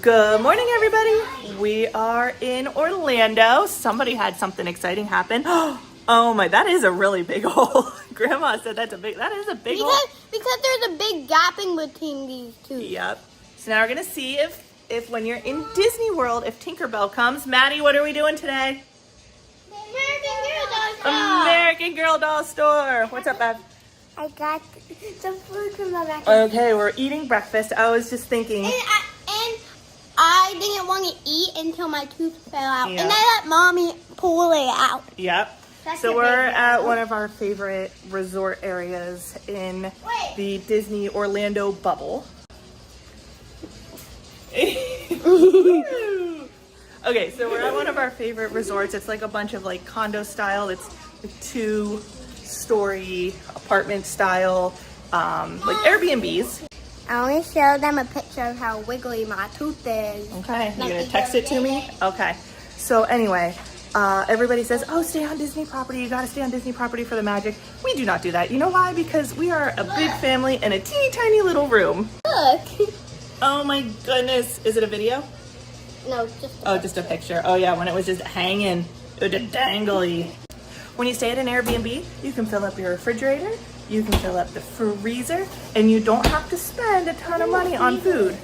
Good morning, everybody. We are in Orlando. Somebody had something exciting happen. Oh my, that is a really big hole. Grandma said that is a big hole. Because there's a big gap in between these two. Yep. So now we're gonna see if when you're in Disney World, if Tinkerbell comes. Maddie, what are we doing today? American Girl Doll Store. American Girl Doll Store. What's up, Bev? I got some food from my back. Okay, we're eating breakfast. I was just thinking. And I didn't want to eat until my tooth fell out. Yeah. And I let Mommy pull it out. Yep. That's So a we're big at deal. one of our favorite resort areas in the Disney Orlando bubble. Okay, so we're at one of our favorite resorts. It's like a bunch of like condo style. It's like 2-story apartment style, like Airbnbs. I only showed them a picture of how wiggly my tooth is. Okay, you're gonna text it to me? Okay. So anyway, everybody says, oh, stay on Disney property. You gotta stay on Disney property for the magic. We do not do that. You know why? Because we are a big family in a teeny tiny little room. Look. Oh my goodness. Is it a video? No, Just a picture. Oh yeah, when it was just hanging. It was just dangly. When you stay at an Airbnb, you can fill up your refrigerator, you can fill up the freezer, and you don't have to spend a ton of money on food.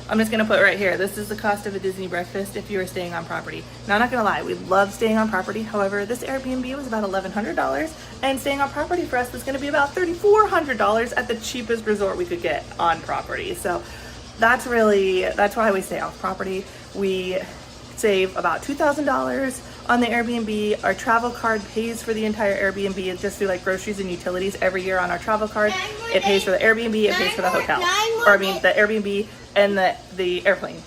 I'm just gonna put right here, this is the cost of a Disney breakfast if you are staying on property. Now, I'm not gonna lie, we love staying on property. However, this Airbnb was about $1,100, and staying on property for us was gonna be about $3,400 at the cheapest resort we could get on property. So that's why we stay off property. We save about $2,000 on the Airbnb. Our travel card pays for the entire Airbnb. It's just through like groceries and utilities every year on our travel card. It pays for the Airbnb, it pays for the hotel. The Airbnb and the airplane.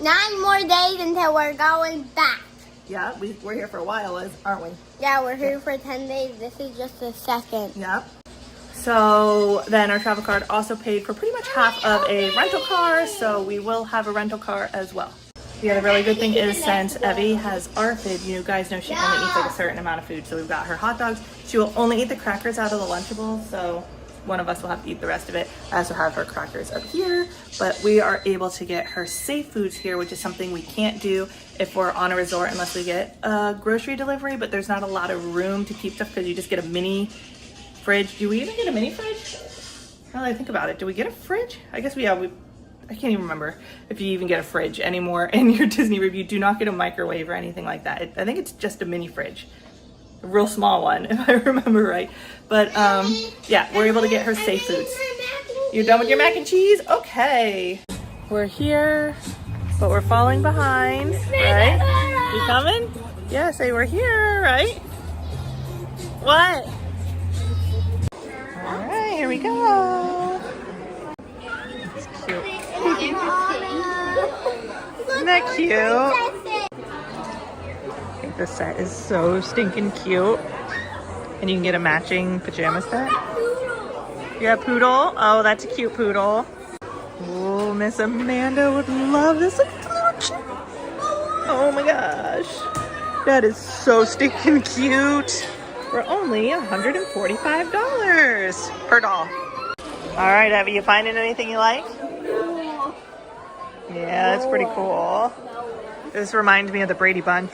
9 more days until we're going back. Yeah, we're here for a while, aren't we? Yeah, we're here for 10 days. This is just the second. Yep. So then our travel card also paid for pretty much half of a rental car, so we will have a rental car as well. The other really good thing is, since Evie has ARFID, you guys know she only eats like a certain amount of food. So we've got her hot dogs. She will only eat the crackers out of the Lunchable, so one of us will have to eat the rest of it. I also have her crackers up here, but we are able to get her safe foods here, which is something we can't do if we're on a resort unless we get a grocery delivery, but there's not a lot of room to keep stuff because you just get a mini fridge. Do we even get a mini fridge? Now that I think about it, do we get a fridge? I guess I can't even remember if you even get a fridge anymore in your Disney room. You do not get a microwave or anything like that. I think it's just a mini fridge. A real small one, if I remember right. But yeah, we're able to get her safe foods. You're done with your mac and cheese? Okay. We're here, but we're falling behind, right? You coming? Yeah, say we're here, right? What? All right, here we go. It's cute. Isn't that cute? I think this set is so stinking cute. And you can get a matching pajama set. Yeah, poodle. Oh, that's a cute poodle. Oh, Miss Amanda would love this. Oh my gosh. That is so stinking cute. For only $145 per doll. All right, Evie, you finding anything you like? Yeah, that's pretty cool. This reminds me of the Brady Bunch.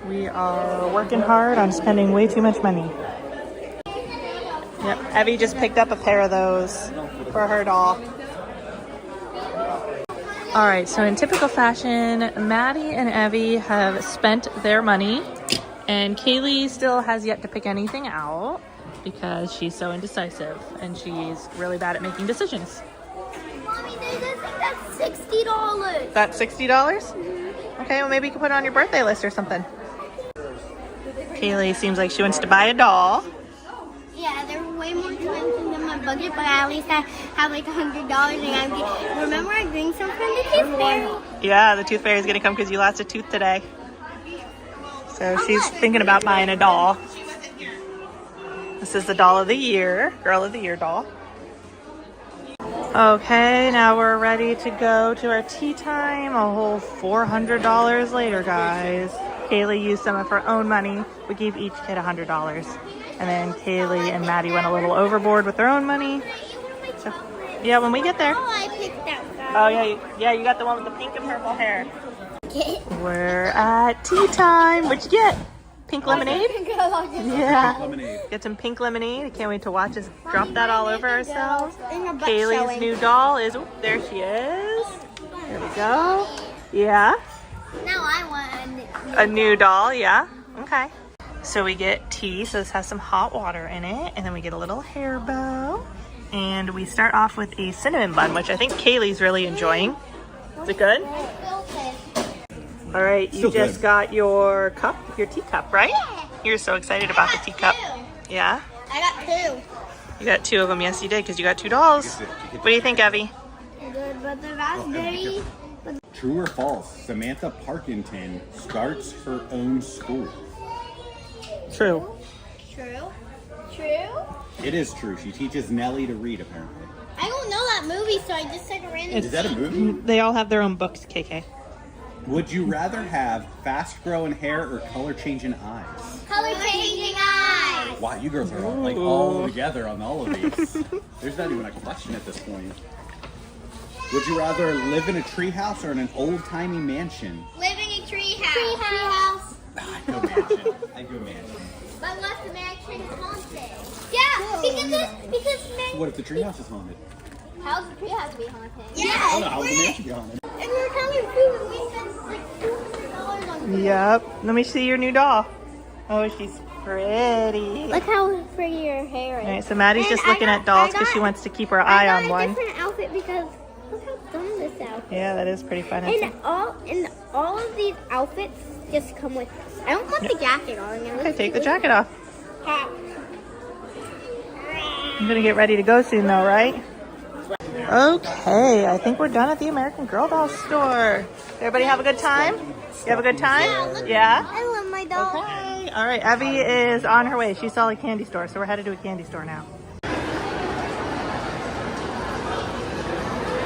We are working hard on spending way too much money. Yep, Evie just picked up a pair of those for her doll. All right, so in typical fashion, Maddie and Evie have spent their money, and Kaylee still has yet to pick anything out because she's so indecisive and she's really bad at making decisions. Mommy, I think that's $60. That's $60? Mm-hmm. Okay, well maybe you can put it on your birthday list or something. Kaylee seems like she wants to buy a doll. Yeah, they're way more expensive than my budget, but at least I have like $100 and remember I bring some from the Tooth Fairy? Yeah, the Tooth Fairy is gonna come because you lost a tooth today. So she's thinking about buying a doll. This is the doll of the year, girl of the year doll. Okay, now we're ready to go to our tea time. A whole $400 later, guys. Kaylee used some of her own money. We gave each kid $100. And then Kaylee and Maddie went a little overboard with their own money. So Yeah, when we get there. Oh, I picked that one. Oh yeah, you got the one with the pink and purple hair. Okay. We're at tea time. What'd you get? Pink lemonade? Yeah. Lemonade. Get some pink lemonade. I can't wait to watch us drop that all over ourselves. And her butt Kaylee's showing. new doll is, oh, there she is. There we go. Yeah. Now I want A new doll, yeah. Okay. So we get tea, so this has some hot water in it, and then we get a little hair bow. And we start off with a cinnamon bun, which I think Kaylee's really enjoying. Is it good? All right, you Still just good. got your cup, your teacup, right? You're so excited about the teacup. Yeah? I got two. You got two of them. Yes, you did, because you got 2 dolls. What do you think, Evie? Good, but the raspberry. True or false? Samantha Parkington starts her own school. True. True. True. It is true. She teaches Nellie to read, apparently. I don't know that movie, so I just said a random. Is that a movie? They all have their own books, KK. Would you rather have fast growing hair or color changing eyes? Color changing eyes. Wow, you girls are all, like all together on all of these. There's not even a question at this point. Would you rather live in a treehouse or in an old-timey mansion? Living in treehouse. Treehouse. I go mansion. I go mansion. But unless the mansion is haunted. Yeah, because mansion. What if the treehouse is haunted? How's the treehouse to be haunted? I don't know how would the mansion be haunted. And we're coming food and we spent like $200 on food. Yep. Let me see your new doll. Oh, she's pretty. Look how pretty her hair is. All right, so Maddie's And just I looking got- at dolls I because got- she wants to keep her eye on I got one. a different outfit because look how dumb this outfit. Yeah, that is pretty fun. And all of these outfits just come with. I don't want the jacket on. Okay, take the jacket off. Hat. I'm gonna get ready to go soon though, right? Okay, I think we're done at the American Girl doll store. Everybody have a good time? You have a good time? Yeah? I love my doll. Okay. All right, Evie is on her way. She saw a candy store, so we're headed to a candy store now.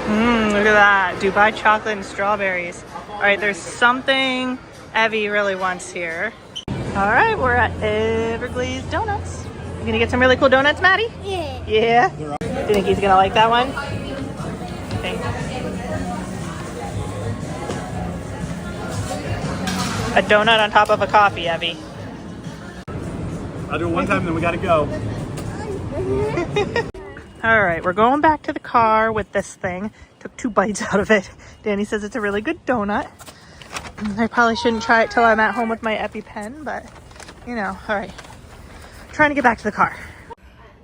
Look at that. Dubai chocolate and strawberries. All right, there's something Evie really wants here. All right, we're at Everglades Donuts. You gonna get some really cool donuts, Maddie? Yeah. Yeah? Do you think he's gonna like that one? Thanks. A donut on top of a coffee, Evie. I'll do it one time, then we gotta go. All right, we're going back to the car with this thing. Took 2 bites out of it. Danny says it's a really good donut. I probably shouldn't try it till I'm at home with my EpiPen, but you know, all right. Trying to get back to the car.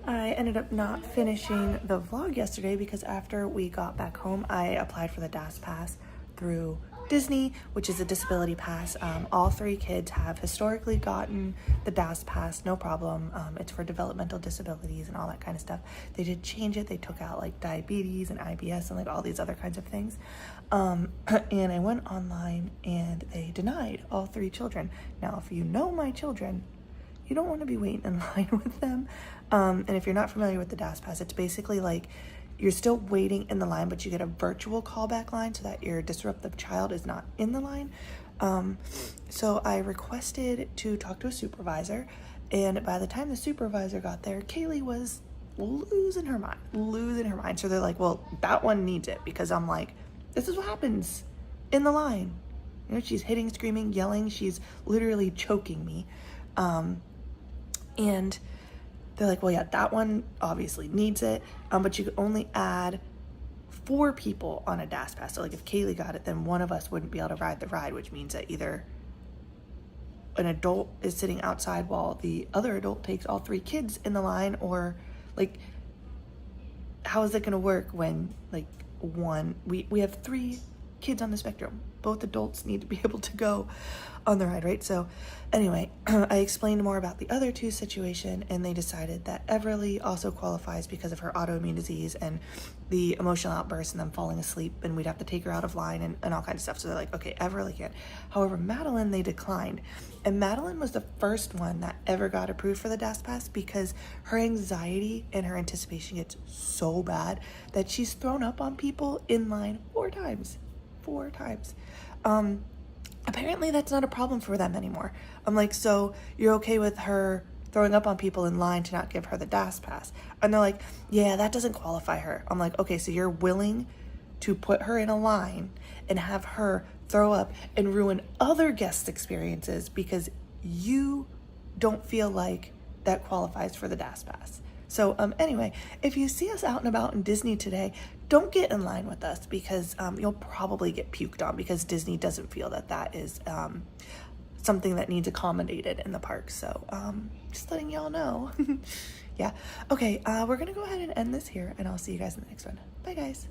I ended up not finishing the vlog yesterday because after we got back home, I applied for the DAS pass through Disney, which is a disability pass. All 3 kids have historically gotten the DAS pass, no problem. It's for developmental disabilities and all that kind of stuff. They did change it. They took out like diabetes and IBS and like all these other kinds of things. And I went online and they denied all 3 children. Now, if you know my children, you don't want to be waiting in line with them. And if you're not familiar with the DAS pass, it's basically like you're still waiting in the line, but you get a virtual callback line so that your disruptive child is not in the line. So I requested to talk to a supervisor, and by the time the supervisor got there, Kaylee was losing her mind. So they're like, well, that one needs it, because I'm like, this is what happens in the line. You know, she's hitting, screaming, yelling. She's literally choking me. And they're like, well, yeah, that one obviously needs it, but you could only add 4 people on a DAS pass. So like if Kaylee got it, then one of us wouldn't be able to ride the ride, which means that either an adult is sitting outside while the other adult takes all 3 kids in the line, or like, how is it going to work when like we have 3 kids on the spectrum. Both adults need to be able to go on the ride, right? So anyway, I explained more about the other 2 situation, and they decided that Everly also qualifies because of her autoimmune disease and the emotional outbursts and them falling asleep, and we'd have to take her out of line and all kinds of stuff. So they're like, okay, Everly can't. However, Madeline, they declined. And Madeline was the first one that ever got approved for the DAS pass because her anxiety and her anticipation gets so bad that she's thrown up on people in line 4 times. 4 times. Apparently that's not a problem for them anymore. I'm like, so you're okay with her throwing up on people in line to not give her the DAS pass. And they're like, yeah, that doesn't qualify her. I'm like, okay, so you're willing to put her in a line and have her throw up and ruin other guests' experiences because you don't feel like that qualifies for the DAS pass. So anyway, if you see us out and about in Disney today, don't get in line with us because you'll probably get puked on because Disney doesn't feel that that is something that needs accommodated in the park. So just letting y'all know. Yeah. Okay, we're going to go ahead and end this here, and I'll see you guys in the next one. Bye, guys.